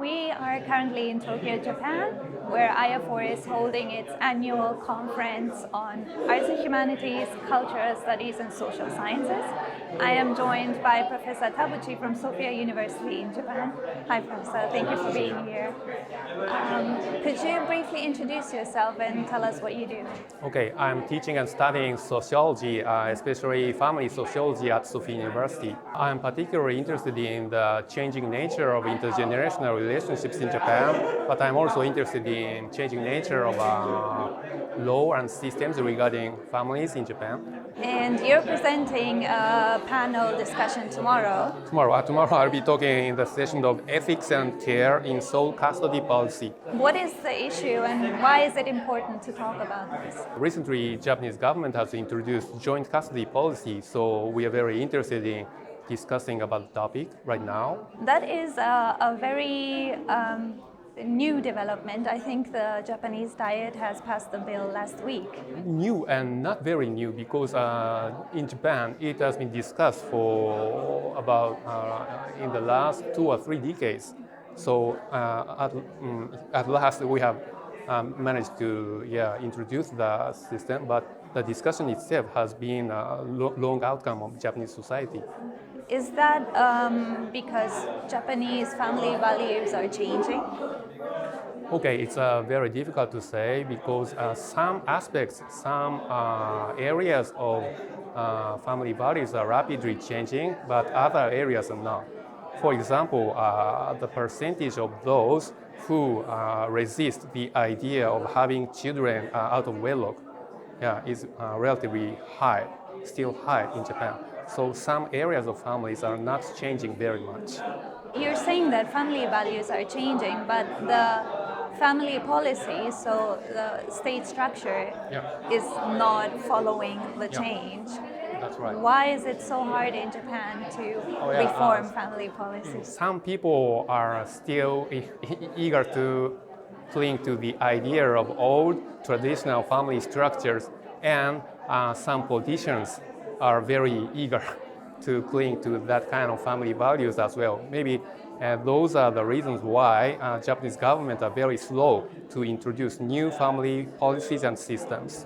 We are currently in Tokyo, Japan, where IF4 is holding its annual conference on Arts Humanities, Cultural Studies, and Social Sciences. I am joined by Professor Tabuchi from Sophia University in Japan. Hi, Professor. Thank you for being here. Could you briefly introduce yourself and tell us what you do? Okay, I'm teaching and studying sociology, especially family sociology at Sophia University. I'm particularly interested in the changing nature of intergenerational relationships in Japan, but I'm also interested in changing nature of law and systems regarding families in Japan. And you're presenting a panel discussion tomorrow. Tomorrow I'll be talking in the session of ethics and care in sole custody policy. What is the issue and why is it important to talk about this? Recently, Japanese government has introduced joint custody policy, so we are very interested in discussing about the topic right now. That is a very new development. I think the Japanese Diet has passed the bill last week. New and not very new because in Japan it has been discussed for about in the last 2 or 3 decades. So at last we have managed to introduce the system, but the discussion itself has been a long outcome of Japanese society. Is that because Japanese family values are changing? Okay, it's very difficult to say because some aspects, some areas of family values are rapidly changing, but other areas are not. For example, the percentage of those who resist the idea of having children out of wedlock is relatively high, still high in Japan. So some areas of families are not changing very much. You're saying that family values are changing, but the family policy, so the state structure, is not following the change. That's right. Why is it so hard in Japan to reform family policies? Some people are still eager to cling to the idea of old traditional family structures, and some politicians are very eager to cling to that kind of family values as well. Maybe those are the reasons why Japanese government are very slow to introduce new family policies and systems.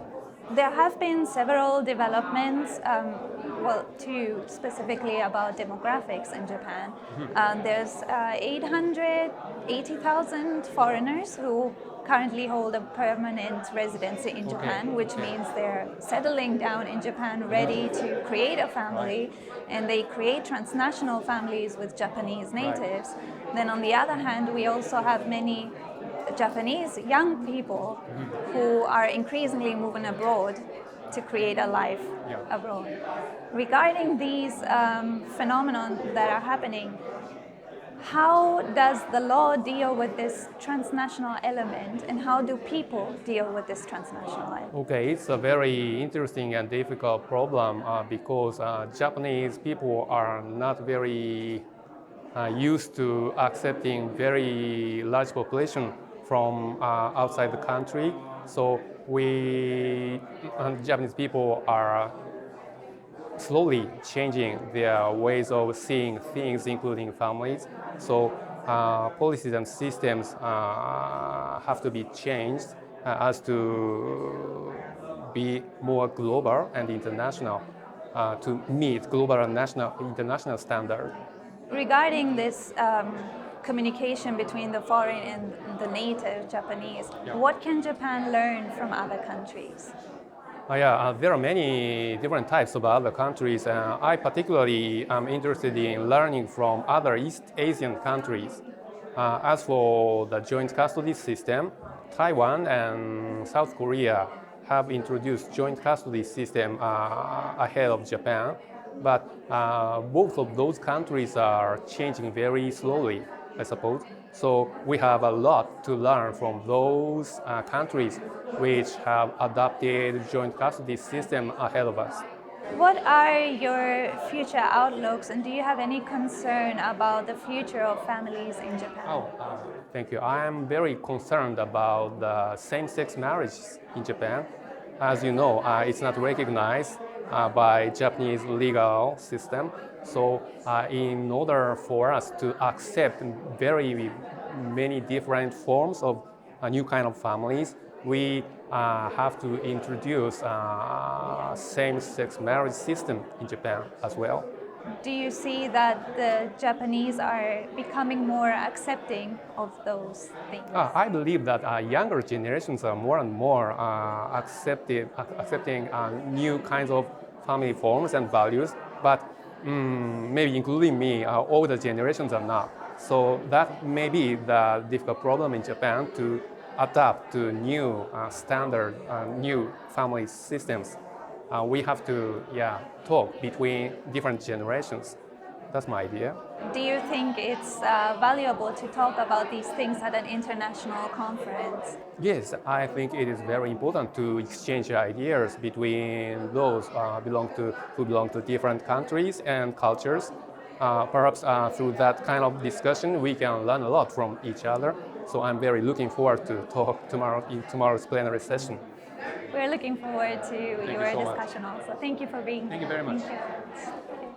There have been several developments, two specifically about demographics in Japan. There's 880,000 foreigners who currently hold a permanent residency in Japan, which means they're settling down in Japan, ready to create a family, and they create transnational families with Japanese natives. Then on the other hand, we also have many Japanese young people who are increasingly moving abroad to create a life abroad. Regarding these phenomena that are happening, how does the law deal with this transnational element, and how do people deal with this transnational element? Okay, it's a very interesting and difficult problem because Japanese people are not very used to accepting very large population from outside the country. So Japanese people are slowly changing their ways of seeing things, including families. So policies and systems have to be changed as to be more global and international to meet global and international standards. Regarding this communication between the foreign and the native Japanese, what can Japan learn from other countries? There are many different types of other countries. I particularly am interested in learning from other East Asian countries. As for the joint custody system, Taiwan and South Korea have introduced joint custody system ahead of Japan, but both of those countries are changing very slowly, I suppose. So we have a lot to learn from those countries which have adopted joint custody system ahead of us. What are your future outlooks, and do you have any concern about the future of families in Japan? Thank you. I am very concerned about the same-sex marriage in Japan. As you know, it's not recognized by Japanese legal system. So in order for us to accept very many different forms of new kind of families, we have to introduce same-sex marriage system in Japan as well. Do you see that the Japanese are becoming more accepting of those things? I believe that younger generations are more and more accepting new kinds of family forms and values, but maybe including me, older generations are not. So that may be the difficult problem in Japan to adapt to new standard, new family systems. We have to talk between different generations. That's my idea. Do you think it's valuable to talk about these things at an international conference? Yes, I think it is very important to exchange ideas between those who belong to different countries and cultures. Perhaps through that kind of discussion, we can learn a lot from each other. So I'm very looking forward to talk tomorrow in tomorrow's plenary session. We're looking forward to your you so discussion also. Thank you for being here. Thank you very much. Thank you.